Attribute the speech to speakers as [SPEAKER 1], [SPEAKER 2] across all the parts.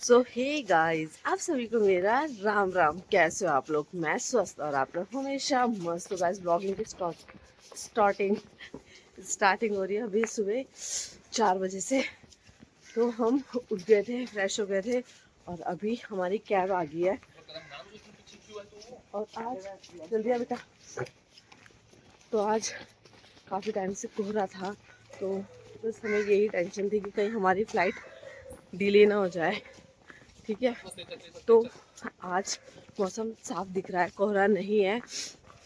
[SPEAKER 1] सो hey guys, आप सभी को मेरा राम राम। कैसे हो आप लोग? मैं स्वस्थ और आप लोग हमेशा मस्त। तो गाइस ब्लॉगिंग की स्टार्टिंग स्टार्टिंग हो रही है अभी सुबह 4 बजे से। तो हम उठ गए थे, फ्रेश हो गए थे और अभी हमारी कैब आ गई है। और आज जल्दी आ बेटा। तो आज काफ़ी टाइम से कोहरा था, तो बस हमें यही टेंशन थी कि कहीं हमारी फ़्लाइट डिले ना हो जाए। ठीक है, तो आज मौसम साफ दिख रहा है, कोहरा नहीं है।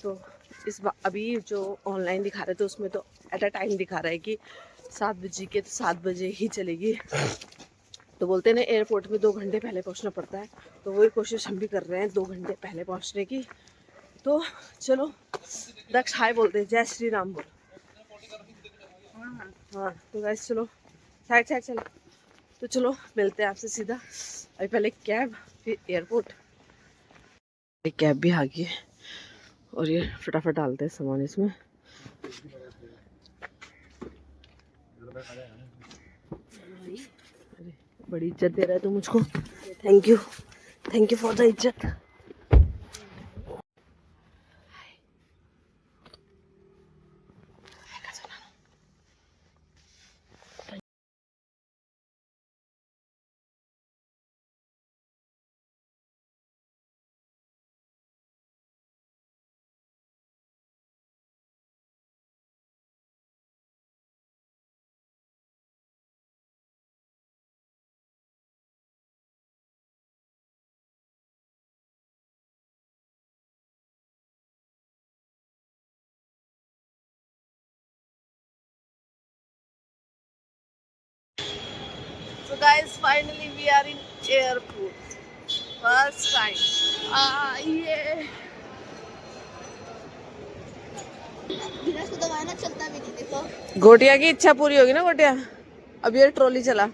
[SPEAKER 1] तो इस बार अभी जो ऑनलाइन दिखा रहे थे उसमें तो एट अ टाइम दिखा रहा है कि 7 बजे के, तो 7 बजे ही चलेगी। तो बोलते हैं ना एयरपोर्ट में 2 घंटे पहले पहुंचना पड़ता है, तो वही कोशिश हम भी कर रहे हैं 2 घंटे पहले पहुंचने की। तो चलो दक्ष हाय बोलते हैं, जय श्री राम बोल। हाँ तो गैस चलो साइड साइड चलो। तो चलो मिलते हैं आपसे सीधा। अभी पहले कैब फिर एयरपोर्ट। कैब भी आ गई है और ये फटाफट डालते हैं सामान इसमें। अरे बड़ी इज्जत दे रहा है तू मुझको। थैंक यू फॉर द इज्जत। So guys, finally we are in airport. First time. ये
[SPEAKER 2] बिना इसको दबाए ना चलता भी नहीं। देखो
[SPEAKER 1] गोटिया की इच्छा पूरी होगी ना गोटिया। अब ये ट्रॉली चला।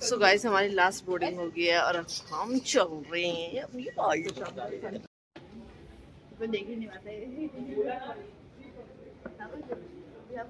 [SPEAKER 1] सो गाइस हमारी लास्ट बोर्डिंग हो गई है और हम चल रहे हैं अपनी फ्लाइट।
[SPEAKER 2] देख ही नहीं पाते।
[SPEAKER 1] तो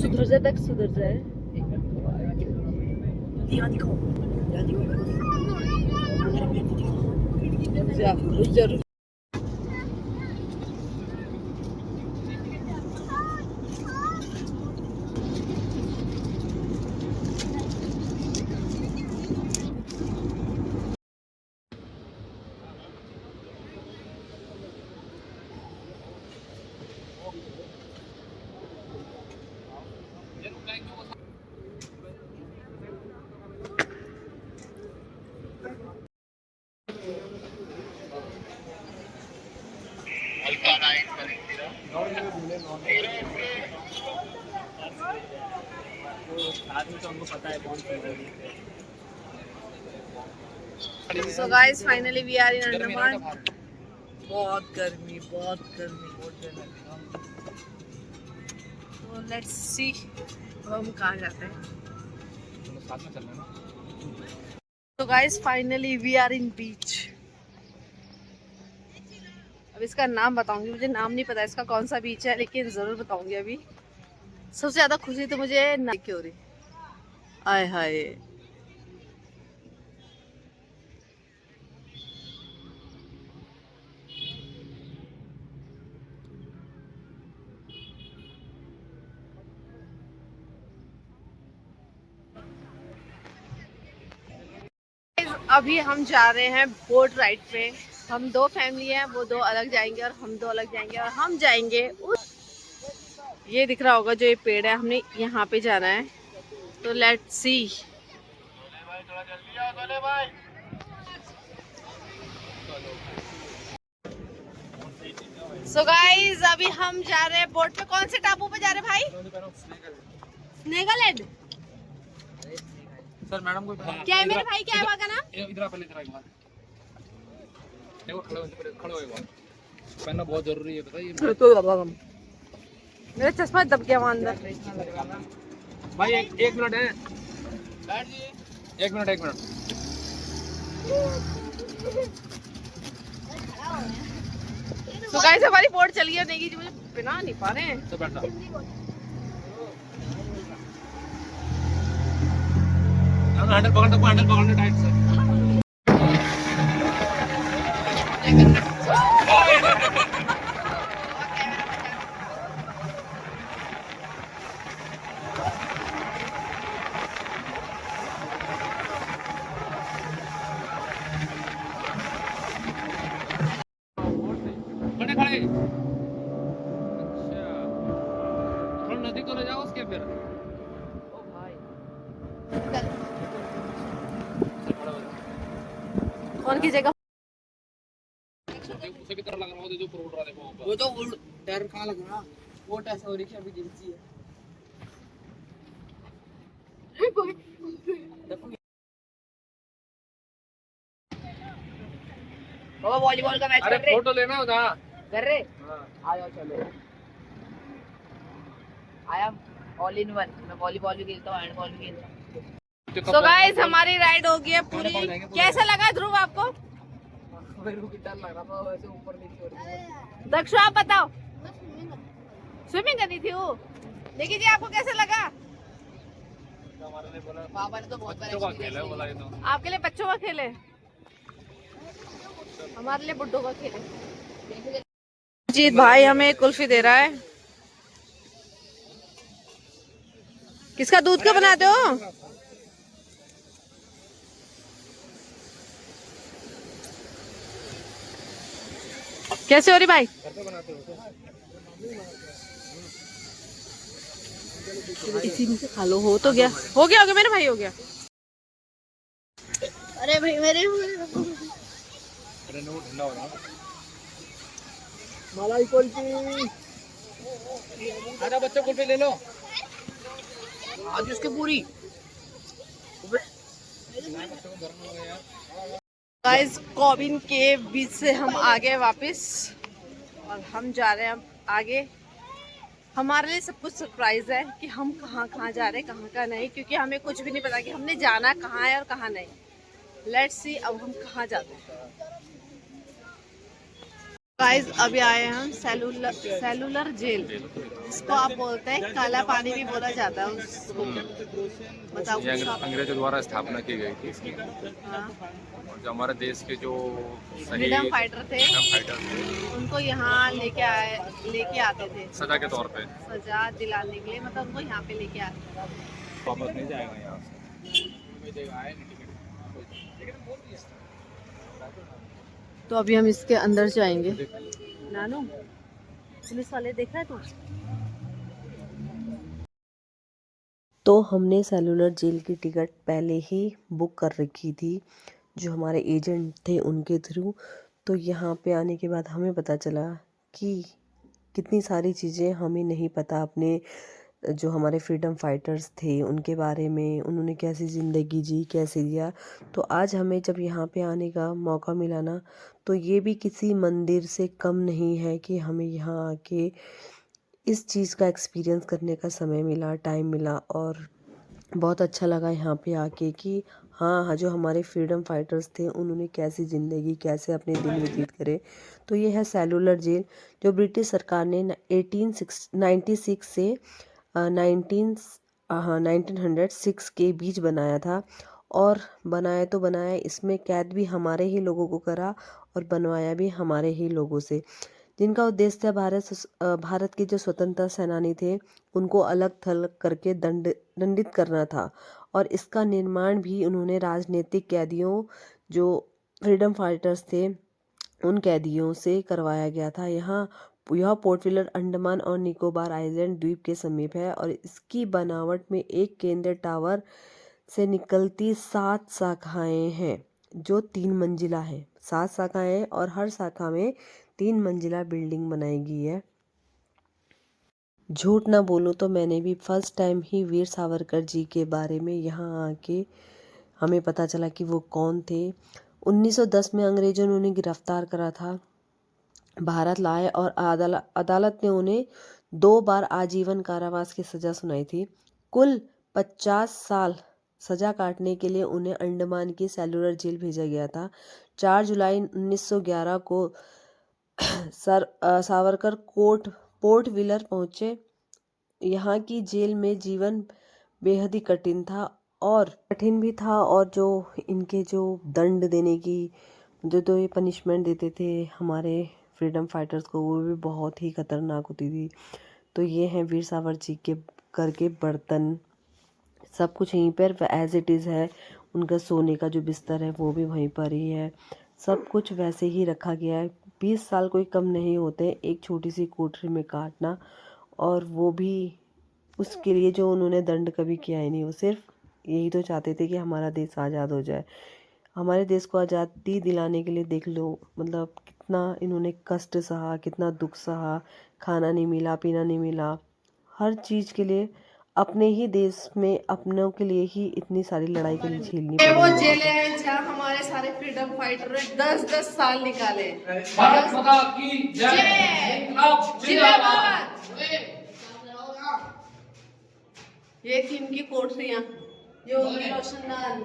[SPEAKER 1] सुधर जाए तक सुधर जाए। रुक जा। So guys, finally we are in Andaman. बहुत गर्मी बहुत गर्मी। तो लेट्स सी हम कहाँ जाते हैं। तो guys finally we are in beach. अब इसका नाम बताऊंगी, मुझे नाम नहीं पता इसका कौन सा बीच है, लेकिन जरूर बताऊंगी। अभी सबसे ज्यादा खुशी तो मुझे नाइकी हो रही। आय हाय। अभी हम जा रहे हैं बोट राइड पे। हम 2 फैमिली हैं, वो 2 अलग जाएंगे और हम 2 अलग जाएंगे और हम जाएंगे उस, ये दिख रहा होगा जो ये पेड़ है, हमने यहाँ पे जाना है। तो लेट्स सी। सो गाइस अभी हम जा रहे हैं बोट पे। कौन से टापू पे जा रहे हैं भाई? स्नेगालैंड।
[SPEAKER 3] सर मैडम को
[SPEAKER 1] क्या है मेरे भाई, क्या है वहाँ का नाम?
[SPEAKER 3] इधर पहले इधर एक बार देखो, खड़े हो एक बार। पहनना बहुत जरूरी है, बताइए।
[SPEAKER 1] मेरा चश्मा दब गया वहाँ अंदर।
[SPEAKER 3] भाई एक मिनट है, एक मिनट।
[SPEAKER 1] तो गाइस हमारी बोट चली है नहीं, मुझे बिना नहीं पा रहे हैं।
[SPEAKER 3] तो बैठ जाओ। हैंडल पकड़ना टाइट से। खड़े। अच्छा, थोड़ा नजदीक तो ले जाओ उसके फिर।
[SPEAKER 1] कौन की जगह?
[SPEAKER 3] उसे की तरह लग रहा हो जो ऊपर उड़ रहा, देखो वहाँ पर।
[SPEAKER 4] वो तो डर कहाँ लग रहा, वो ऐसा हो रही है अभी जिंसी है। वो वॉलीबॉल का मैच
[SPEAKER 3] अरे
[SPEAKER 4] कर रहे
[SPEAKER 3] फोटो लेना हो ना।
[SPEAKER 4] कर रहे
[SPEAKER 3] हाँ।
[SPEAKER 4] आ जाओ चलो। I am all in one, मैं वॉलीबॉल भी खेलता हूँ, हैंडबॉल भी खेलता हूँ।
[SPEAKER 1] सो गाइस हमारी राइड हो गई है पूरी। कैसा लगा ध्रुव आपको?
[SPEAKER 4] मेरे को डर लग रहा था वैसे ऊपर नीचे हो रही है।
[SPEAKER 1] दक्षु आप बताओ। स्विमिंग करनी थी वो। देखिए जी आपको कैसा लगा?
[SPEAKER 3] हमारे लिए बोला
[SPEAKER 4] पापा ने तो बहुत बार
[SPEAKER 3] बच्चों का खेल है, बोला ये तो।
[SPEAKER 1] आपके लिए बच्चों का खेल है, हमारे लिए बुड्ढों का खेल है। जीत भाई हमें कुल्फी दे रहा है। किसका दूध का बनाते हो? कैसे हो रही भाई? इसी में से खा लो। हो तो गया, हो गया मेरे भाई, हो गया।
[SPEAKER 2] अरे भाई मेरे
[SPEAKER 3] अरे नो ठंडा हो रहा है।
[SPEAKER 4] मलाई कुल्फी
[SPEAKER 3] आधा बच्चों कुल्फी ले लो।
[SPEAKER 4] आज उसके पूरी।
[SPEAKER 1] गाइस कॉबिन के बीच से हम आ गए वापस और हम जा रहे हैं अब आगे। हमारे लिए सब कुछ सरप्राइज है कि हम कहाँ कहाँ जा रहे हैं, कहाँ कहाँ नहीं, क्योंकि हमें कुछ भी नहीं पता कि हमने जाना कहाँ है और कहाँ नहीं। लेट्स सी अब हम कहाँ जाते हैं। गाइस अभी आए हैं हम सेलुलर जेल, जिसको आप बोलते हैं काला पानी भी बोला जाता है उसको। बताओ
[SPEAKER 3] ये
[SPEAKER 1] कुछ आप।
[SPEAKER 3] अंग्रेजों द्वारा स्थापना की गई थी इसकी।
[SPEAKER 1] हाँ,
[SPEAKER 3] और जो हमारे देश के जो
[SPEAKER 1] फ्रीडम फाइटर थे
[SPEAKER 3] फाइटर थे,
[SPEAKER 1] उनको यहाँ लेके आते थे
[SPEAKER 3] सजा के तौर पे।
[SPEAKER 1] सजा दिलाने के लिए, मतलब उनको यहाँ पे लेके आते थे।
[SPEAKER 3] वापस नहीं जाएगा यहाँ से।
[SPEAKER 1] तो अभी हम इसके अंदर जाएंगे। नानू पुलिस वाले देख रहा है तू? तो हमने सेलुलर जेल की टिकट पहले ही बुक कर रखी थी, जो हमारे एजेंट थे उनके थ्रू। तो यहाँ पे आने के बाद हमें पता चला कि कितनी सारी चीज़ें हमें नहीं पता अपने जो हमारे फ्रीडम फाइटर्स थे उनके बारे में, उन्होंने कैसी ज़िंदगी जी, कैसे जिया। तो आज हमें जब यहाँ पे आने का मौका मिला ना, तो ये भी किसी मंदिर से कम नहीं है कि हमें यहाँ आके इस चीज़ का एक्सपीरियंस करने का समय मिला, टाइम मिला। और बहुत अच्छा लगा यहाँ पे आके कि हाँ, जो हमारे फ्रीडम फाइटर्स थे उन्होंने कैसी ज़िंदगी, कैसे अपने दिन व्यतीत करे। तो ये है सेलुलर जेल, जो ब्रिटिश सरकार ने 1896 से 1906 के बीच बनाया था। और बनाया तो बनाया, इसमें कैद भी हमारे ही लोगों को करा और बनवाया भी हमारे ही लोगों से, जिनका उद्देश्य था भारत के जो स्वतंत्रता सेनानी थे उनको अलग थलग करके दंडित करना था। और इसका निर्माण भी उन्होंने राजनीतिक कैदियों, जो फ्रीडम फाइटर्स थे उन कैदियों से करवाया गया था। यह पोर्ट विलियर अंडमान और निकोबार आइलैंड द्वीप के समीप है और इसकी बनावट में एक केंद्र टावर से निकलती 7 शाखाएं हैं जो 3 मंजिला है। 7 शाखाएं हैं और हर शाखा में 3 मंजिला बिल्डिंग बनाई गई है। झूठ ना बोलूं तो मैंने भी फर्स्ट टाइम ही वीर सावरकर जी के बारे में यहाँ आके हमें पता चला कि वो कौन थे। 1910 में अंग्रेजों ने उन्हें गिरफ्तार करा था, भारत लाए और अदालत ने उन्हें 2 बार आजीवन कारावास की सजा सुनाई थी। कुल 50 साल सजा काटने के लिए उन्हें अंडमान की सेलुलर जेल भेजा गया था। 4 जुलाई 1911 को सावरकर पोर्ट व्हीलर पहुंचे। यहाँ की जेल में जीवन बेहद ही कठिन भी था और जो इनके जो दंड देने की जो ये पनिशमेंट देते थे हमारे फ्रीडम फाइटर्स को, वो भी बहुत ही खतरनाक होती थी। तो ये हैं वीर सावरकर जी के करके बर्तन, सब कुछ यहीं पर एज इट इज़ है। उनका सोने का जो बिस्तर है वो भी वहीं पर ही है, सब कुछ वैसे ही रखा गया है। 20 साल कोई कम नहीं होते एक छोटी सी कोठरी में काटना, और वो भी उसके लिए जो उन्होंने दंड कभी किया ही नहीं। वो सिर्फ यही तो चाहते थे कि हमारा देश आज़ाद हो जाए। हमारे देश को आज़ादी दिलाने के लिए देख लो मतलब कितना इन्होंने कष्ट सहा, कितना दुख सहा, खाना नहीं मिला, पीना नहीं मिला, हर चीज़ के लिए अपने ही देश में अपनों के लिए ही इतनी सारी लड़ाई के लिए झेलनी
[SPEAKER 4] ये वो
[SPEAKER 1] पड़ी।
[SPEAKER 4] जेलें हैं जहाँ हमारे सारे फ्रीडम फाइटर ने 10-10 साल निकाले।
[SPEAKER 3] भारत माता की जय। इनकलाब जिंदाबाद।
[SPEAKER 4] ये थी इनकी कोठरियाँ, ये होगी रोशनदान,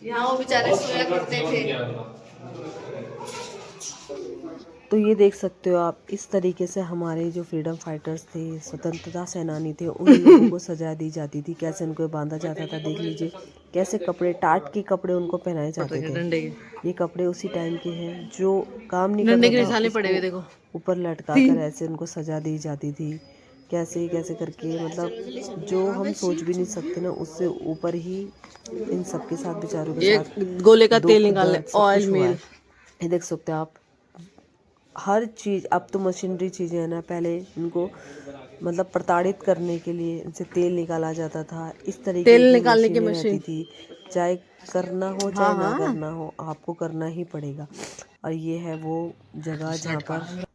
[SPEAKER 4] यहाँ वो बेचारे सोया करते थे।
[SPEAKER 1] तो ये देख सकते हो आप, इस तरीके से हमारे जो फ्रीडम फाइटर्स थे, स्वतंत्रता सेनानी थे, उन लोगों को सजा दी जाती थी, कैसे उनको बांधा जाता था। देख लीजिए कैसे कपड़े, टाट के कपड़े उनको पहनाए जाते थे। ये कपड़े उसी टाइम के हैं, जो काम नहीं करता था उसको ऊपर लटका कर ऐसे उनको सजा दी जाती थी। कैसे कैसे करके मतलब जो हम सोच भी नहीं सकते ना, उससे ऊपर ही इन सबके साथ बेचारों के साथ
[SPEAKER 4] गोले का तेल
[SPEAKER 1] दुख,
[SPEAKER 4] निकालने,
[SPEAKER 1] दर्द, सब
[SPEAKER 4] ऑयल
[SPEAKER 1] कुछ हुआ है।
[SPEAKER 4] मिल,
[SPEAKER 1] ये देख सकते हो आप, हर चीज़। अब तो मशीनरी चीज़ें हैं ना, पहले इनको मतलब प्रताड़ित करने के लिए इनसे तेल निकाला जाता था। इस तरीके
[SPEAKER 4] तेल
[SPEAKER 1] की
[SPEAKER 4] निकालने की
[SPEAKER 1] मशीनें रहती
[SPEAKER 4] मशीन।
[SPEAKER 1] थी, चाहे करना हो चाहे ना करना हो, आपको करना ही पड़ेगा। और ये है वो जगह जहाँ पर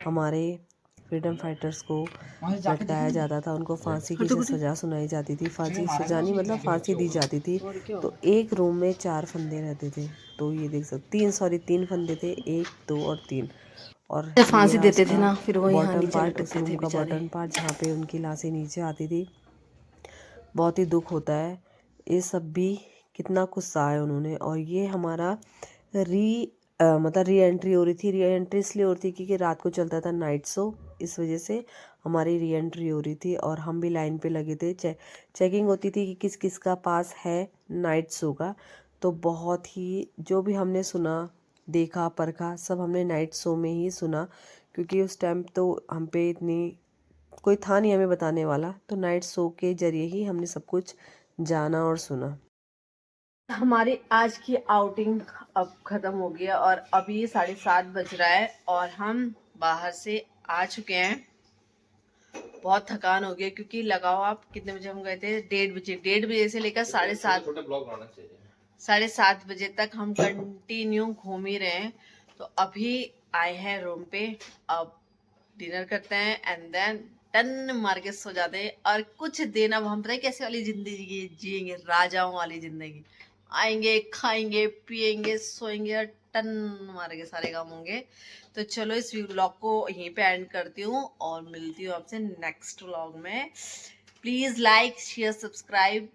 [SPEAKER 1] हमारे फ्रीडम फाइटर्स को लटकाया जाता था, उनको फांसी की सज़ा सुनाई जाती थी। फांसी सजानी मतलब फांसी दी जाती थी। तो एक रूम में 4 फंदे रहते थे। तो ये देख सकते 3 फंदे थे, 1, 2 और 3। और
[SPEAKER 4] फांसी
[SPEAKER 1] ये
[SPEAKER 4] देते थे ना, फिर वो यहाँ
[SPEAKER 1] बॉटम
[SPEAKER 4] नीचे
[SPEAKER 1] पार्ट, उस
[SPEAKER 4] लटकते
[SPEAKER 1] रूम
[SPEAKER 4] थे
[SPEAKER 1] का
[SPEAKER 4] बेचारे।
[SPEAKER 1] बॉटम पार्ट जहाँ पे उनकी लाशें नीचे आती थी। बहुत ही दुख होता है। ये सब भी कितना कुछ सहा है उन्होंने। और ये हमारा मतलब री एंट्री हो रही थी। री एंट्री इसलिए हो रही थी क्योंकि रात को चलता था नाइट शो, इस वजह से हमारी री एंट्री हो रही थी। और हम भी लाइन पे लगे थे, चेकिंग होती थी कि किस किस का पास है नाइट शो का। तो बहुत ही जो भी हमने सुना, देखा, परखा, सब हमने नाइट शो में ही सुना, क्योंकि उस टाइम तो हम पे इतनी कोई था नहीं हमें बताने वाला। तो नाइट शो के जरिए ही हमने सब कुछ जाना और सुना। हमारी आज की आउटिंग अब ख़त्म हो गया और अभी 7:30 बज रहा है और हम बाहर से आ चुके हैं। बहुत थकान हो गई क्योंकि लगाओ आप कितने बजे हम गए थे, 1:30 से लेकर 7:30 बजे तक हम कंटिन्यू घूम ही रहे हैं। तो अभी आए हैं रूम पे, अब डिनर करते हैं एंड देन टन मार के सो जाते हैं। और कुछ दिन अब हम पता है कैसे वाली जिंदगी जिएंगे, राजाओं वाली जिंदगी। आएंगे, खाएंगे, पिएंगे, सोएंगे और टन मार के सारे काम होंगे। तो चलो इस व्लॉग को यहीं पे एंड करती हूँ और मिलती हूँ आपसे नेक्स्ट व्लॉग में। Please like share subscribe